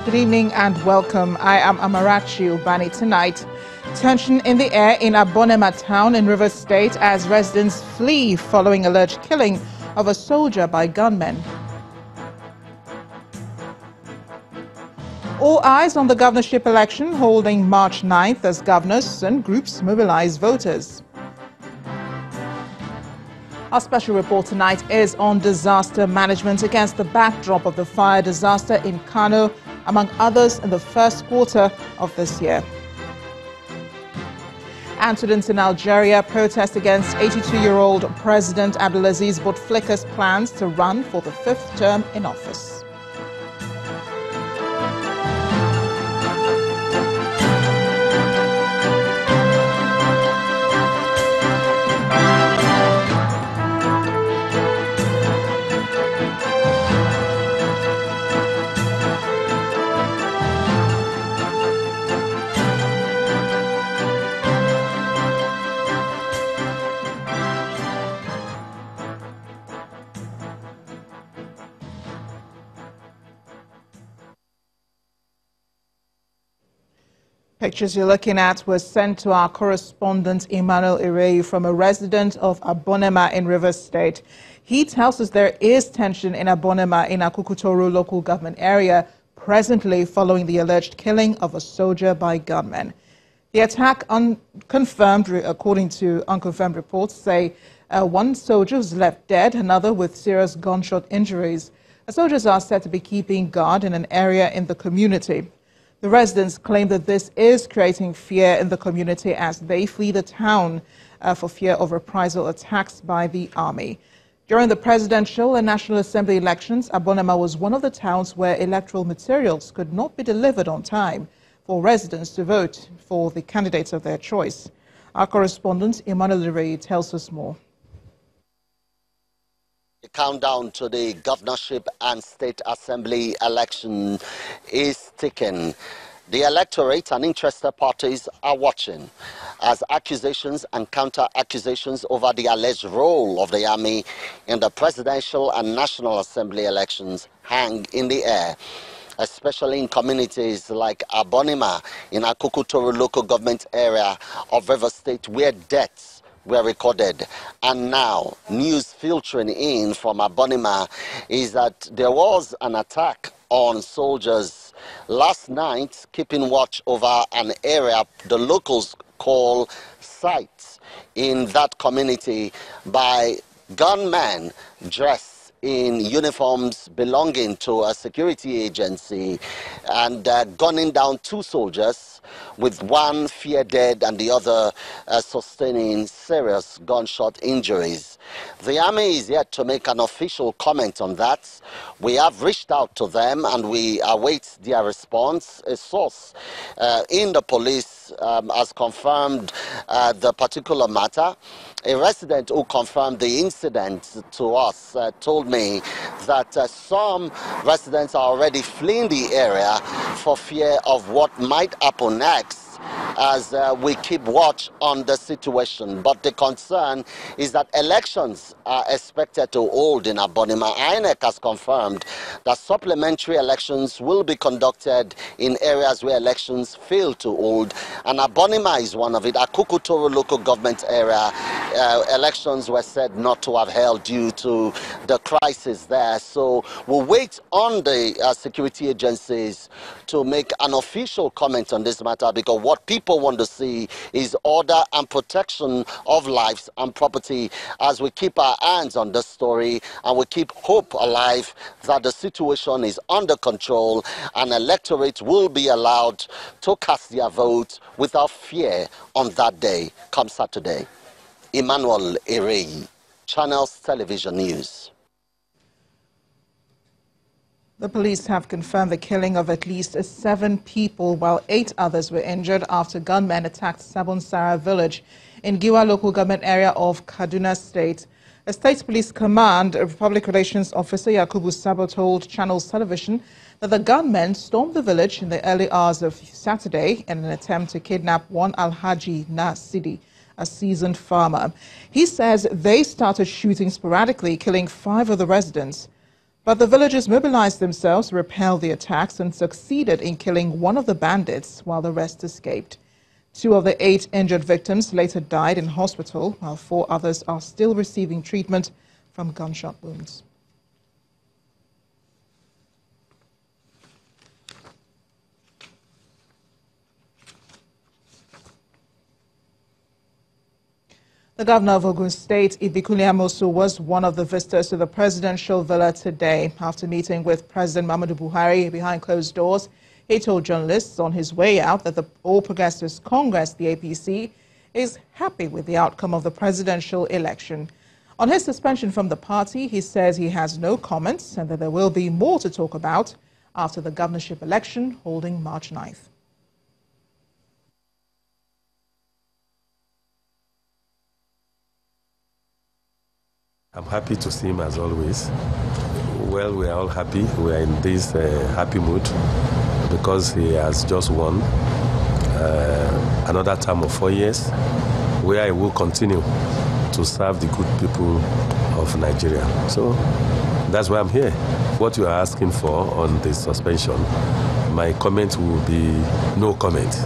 Good evening and welcome. I am Amarachi Ubani. Tonight, tension in the air in Abonema town in Rivers State as residents flee following alleged killing of a soldier by gunmen. All eyes on the governorship election holding March 9th as governors and groups mobilize voters. Our special report tonight is on disaster management against the backdrop of the fire disaster in Kano, among others, in the first quarter of this year. And students in Algeria protest against 82-year-old President Abdelaziz Bouteflika's plans to run for the 5th term in office. Pictures you're looking at were sent to our correspondent Emmanuel Ireyu from a resident of Abonema in Rivers State. He tells us there is tension in Abonema in Akukutoro local government area presently following the alleged killing of a soldier by gunmen. The attack, unconfirmed, according to unconfirmed reports, say one soldier was left dead, another with serious gunshot injuries. The soldiers are said to be keeping guard in an area in the community. The residents claim that this is creating fear in the community as they flee the town for fear of reprisal attacks by the army. During the presidential and National Assembly elections, Abonema was one of the towns where electoral materials could not be delivered on time for residents to vote for the candidates of their choice. Our correspondent Emmanuel Ireyu tells us more. The countdown to the governorship and state assembly election is ticking. The electorate and interested parties are watching as accusations and counter-accusations over the alleged role of the army in the presidential and national assembly elections hang in the air, especially in communities like Abonema in Akukutoro local government area of Rivers State, where deaths were recorded. And now, news filtering in from Abonema is that there was an attack on soldiers last night, keeping watch over an area the locals call sites in that community by gunmen dressed in uniforms belonging to a security agency and gunning down two soldiers, with one fear dead and the other sustaining serious gunshot injuries. The army is yet to make an official comment on that. We have reached out to them and we await their response. A source in the police has confirmed the particular matter. A resident who confirmed the incident to us told me that some residents are already fleeing the area for fear of what might happen next as we keep watch on the situation. But the concern is that elections are expected to hold in Abonema. INEC has confirmed that supplementary elections will be conducted in areas where elections fail to hold, and Abonema is one of it. Akukutoro local government area elections were said not to have held due to the crisis there. So we'll wait on the security agencies to make an official comment on this matter, because what people want to see is order and protection of lives and property as we keep our hands on this story and we keep hope alive that the situation is under control and electorate will be allowed to cast their vote without fear on that day come Saturday. Emmanuel Ireyu, Channels Television News. The police have confirmed the killing of at least 7 people, while 8 others were injured after gunmen attacked Sabunsara village in Giwa local government area of Kaduna State. A state police command, public relations officer Yakubu Sabo told Channels Television that the gunmen stormed the village in the early hours of Saturday in an attempt to kidnap one Alhaji Nasidi, a seasoned farmer. He says they started shooting sporadically, killing 5 of the residents. But the villagers mobilized themselves to repel the attacks and succeeded in killing one of the bandits while the rest escaped. 2 of the 8 injured victims later died in hospital, while 4 others are still receiving treatment from gunshot wounds. The governor of Ogun State, Ibikunle Amosu, was one of the visitors to the presidential villa today. After meeting with President Muhammadu Buhari behind closed doors, he told journalists on his way out that the All Progressives Congress, the APC, is happy with the outcome of the presidential election. On his suspension from the party, he says he has no comments and that there will be more to talk about after the governorship election holding March 9th. I'm happy to see him as always. Well, we are all happy. We are in this happy mood because he has just won another term of 4 years where he will continue to serve the good people of Nigeria. So that's why I'm here. What you are asking for on the suspension, my comment will be no comment,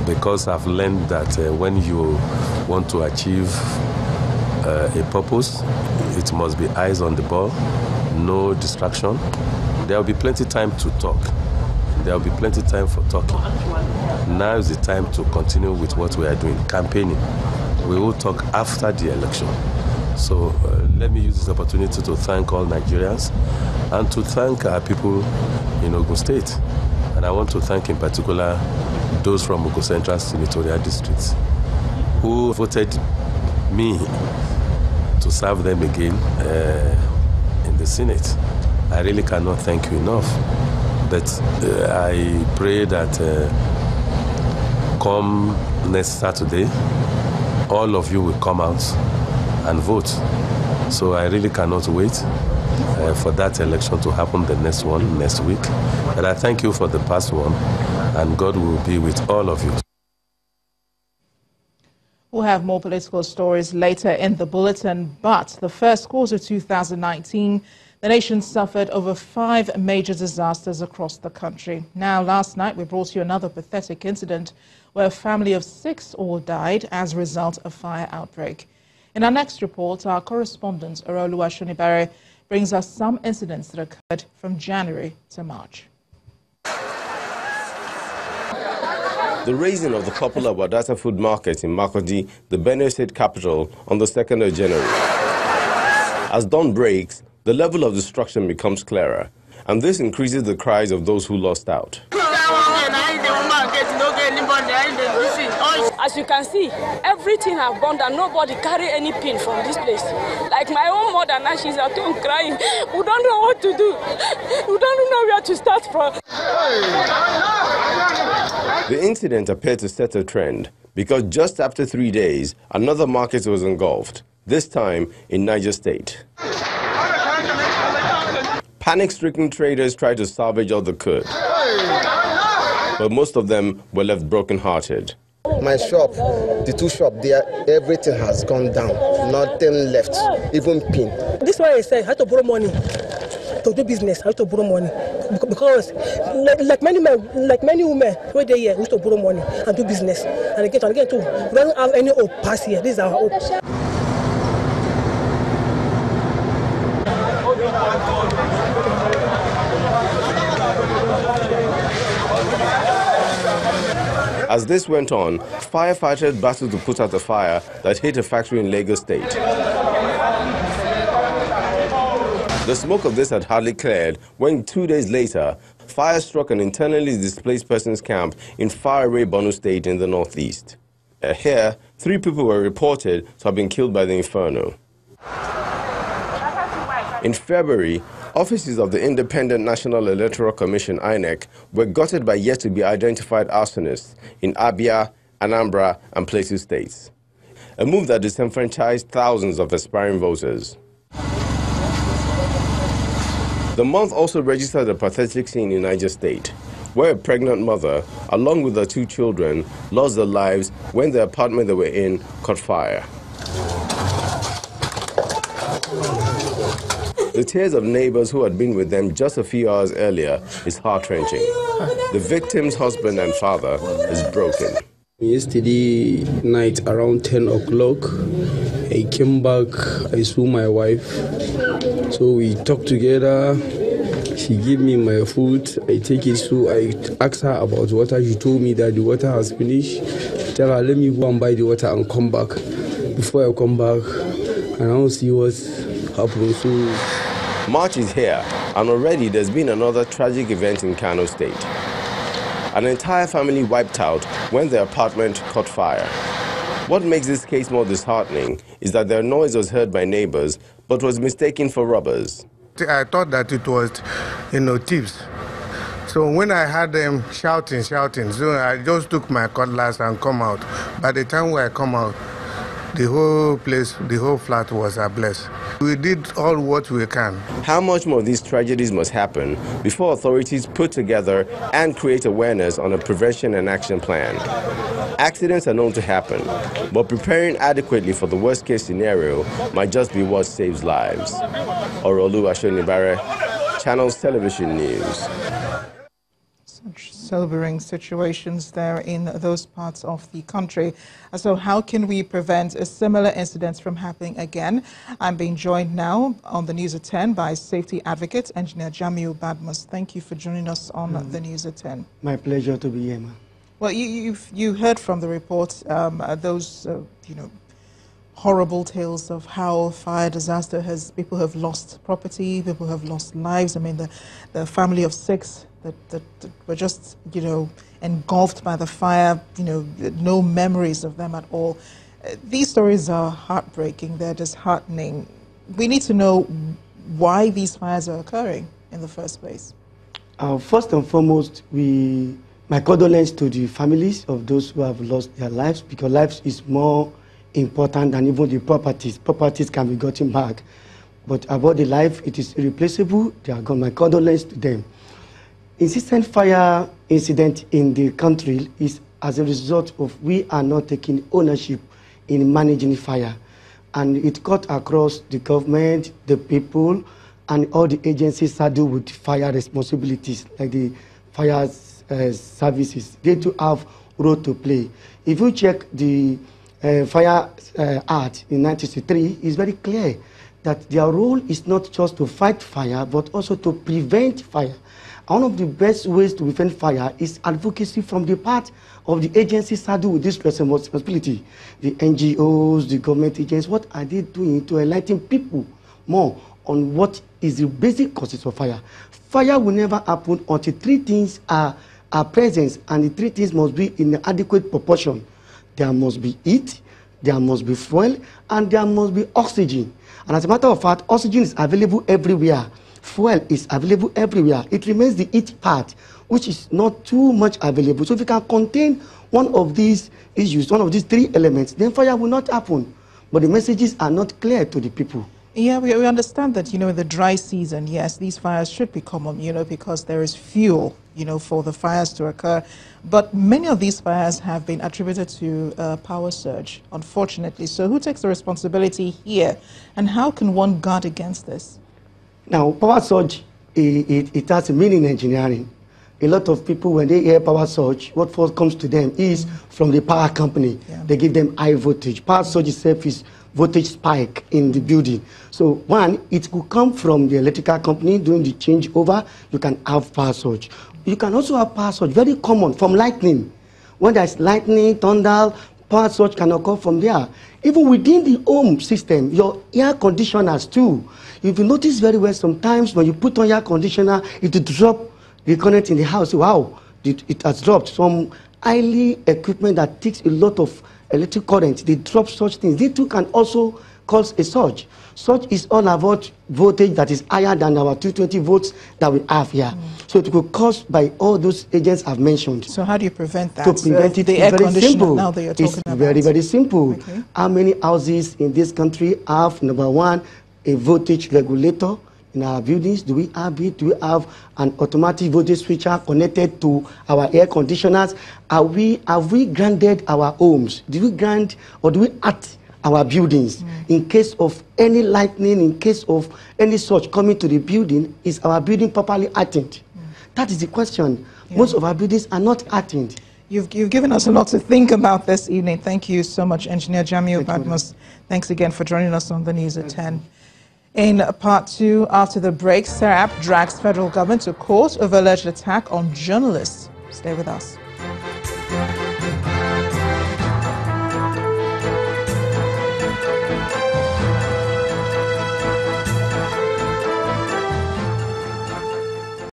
because I've learned that when you want to achieve a purpose, it must be eyes on the ball, no distraction. There will be plenty time to talk. There will be plenty time for talking. Now is the time to continue with what we are doing, campaigning. We will talk after the election. So let me use this opportunity to thank all Nigerians and to thank our people in Ogun State. And I want to thank in particular those from Ogun Central Senatorial District who voted me to serve them again in the Senate. I really cannot thank you enough. But I pray that come next Saturday, all of you will come out and vote. So I really cannot wait for that election to happen, the next one, next week. But I thank you for the past one, and God will be with all of you. We'll have more political stories later in the bulletin, but the first quarter of 2019, the nation suffered over 5 major disasters across the country. Now, last night, we brought you another pathetic incident where a family of 6 all died as a result of fire outbreak. In our next report, our correspondent, Oroluwa Shonibare, brings us some incidents that occurred from January to March. The raising of the popular Wadata food market in Makurdi, the Benue State capital, on the 2nd of January. As dawn breaks, the level of destruction becomes clearer, and this increases the cries of those who lost out. As you can see, everything has burned and nobody carry any pin from this place. Like my own mother now, she's at home crying. We don't know what to do. We don't know where to start from. The incident appeared to set a trend because just after 3 days, another market was engulfed, this time in Niger State. Panic-stricken traders tried to salvage all they could, but most of them were left broken-hearted. My shop, the 2 shops there, everything has gone down. Nothing left, even pin. This is why I said I had to borrow money to do business. I had to borrow money because, like many women, where they here, we used to borrow money and do business. And again too, we don't have any hope past here. This is our hope. As this went on, firefighters battled to put out the fire that hit a factory in Lagos State. The smoke of this had hardly cleared when 2 days later, fire struck an internally displaced persons camp in faraway Borno State in the northeast. Here, 3 people were reported to have been killed by the inferno. In February, offices of the Independent National Electoral Commission, INEC, were gutted by yet-to-be-identified arsonists in Abia, Anambra, and Plateau states, a move that disenfranchised thousands of aspiring voters. The month also registered a pathetic scene in Niger State, where a pregnant mother, along with her 2 children, lost their lives when the apartment they were in caught fire. The The tears of neighbors who had been with them just a few hours earlier is heart-wrenching. The victim's husband and father is broken. Yesterday night around 10 o'clock, I came back, I saw my wife. So we talked together. She gave me my food. I take it, so I asked her about water. She told me that the water has finished. I tell her, let me go and buy the water and come back. Before I come back, and I'll see what's happening. So March is here, and already there's been another tragic event in Kano State. An entire family wiped out when their apartment caught fire. What makes this case more disheartening is that their noise was heard by neighbors, but was mistaken for robbers. I thought that it was, thieves. So when I heard them shouting, so I just took my cutlass and come out. By the time I come out, the whole place, the whole flat was ablaze. We did all what we can. How much more of these tragedies must happen before authorities put together and create awareness on a prevention and action plan? Accidents are known to happen, but preparing adequately for the worst-case scenario might just be what saves lives. Orolu Ashonibare, Channels Television News. Such sobering situations there in those parts of the country. So how can we prevent a similar incidents from happening again? I'm being joined now on the News at 10 by safety advocate, Engineer Jamiu Badmus. Thank you for joining us on the News at 10. My pleasure to be here, ma'am. Well, you heard from the reports those horrible tales of how fire disaster people have lost property, people have lost lives. I mean, the family of 6 that were just engulfed by the fire. No memories of them at all. These stories are heartbreaking. They're disheartening. We need to know why these fires are occurring in the first place. First and foremost, my condolences to the families of those who have lost their lives, because life is more important than even the properties. Properties can be gotten back. But about the life, it is irreplaceable. They are gone. My condolences to them. Insistent fire incident in the country is as a result of we are not taking ownership in managing fire. And it cut across the government, the people, and all the agencies saddled with fire responsibilities, like the fire services. They too have role to play. If you check the Fire Act in 1963, it's very clear that their role is not just to fight fire, but also to prevent fire. One of the best ways to prevent fire is advocacy from the part of the agencies saddled with this responsibility. The NGOs, the government agents, what are they doing to enlighten people more on what is the basic causes of fire? Fire will never happen until 3 things are present, and the 3 things must be in an adequate proportion. There must be heat, there must be fuel, and there must be oxygen. And as a matter of fact, oxygen is available everywhere. Fuel is available everywhere. It remains the heat part, which is not too much available. So if you can contain one of these issues, one of these 3 elements, then fire will not happen. But the messages are not clear to the people. Yeah, we understand that, in the dry season, yes, these fires should be common, because there is fuel, for the fires to occur. But many of these fires have been attributed to power surge, unfortunately. So who takes the responsibility here, and how can one guard against this? Now, power surge, it has a meaning in engineering. A lot of people, when they hear power surge, what first comes to them is from the power company. Yeah. They give them high voltage. Power surge itself is voltage spike in the building. So one, it could come from the electrical company doing the changeover. You can have power surge. You can also have power surge, very common, from lightning. When there's lightning, thunder, power surge can occur from there. Even within the home system, your air conditioners too. If you notice very well, sometimes when you put on air conditioner, it will drop the current in the house. Wow, it has dropped. Some highly equipment that takes a lot of electric current, they drop such things. They too can also cause a surge. Surge is all about voltage that is higher than our 220 volts that we have here. So it could be caused by all those agents I've mentioned. So how do you prevent that? To prevent it, the air very conditioner simple. Now that you're talking it's about. very, very simple. Okay. How many houses in this country have, number one, a voltage regulator? In our buildings, do we have it? Do we have an automatic voltage switcher connected to our air conditioners? Have we granted our homes? Do we grant, or do we act our buildings. In case of any lightning, in case of any such coming to the building, is our building properly hardened? That is the question. Most of our buildings are not hardened. You've given us a lot to think about this evening. Thank you so much, Engineer Jamiu Badmus. Thanks again for joining us on the news at 10. In part 2, after the break, SERAP drags federal government to court over alleged attack on journalists. Stay with us.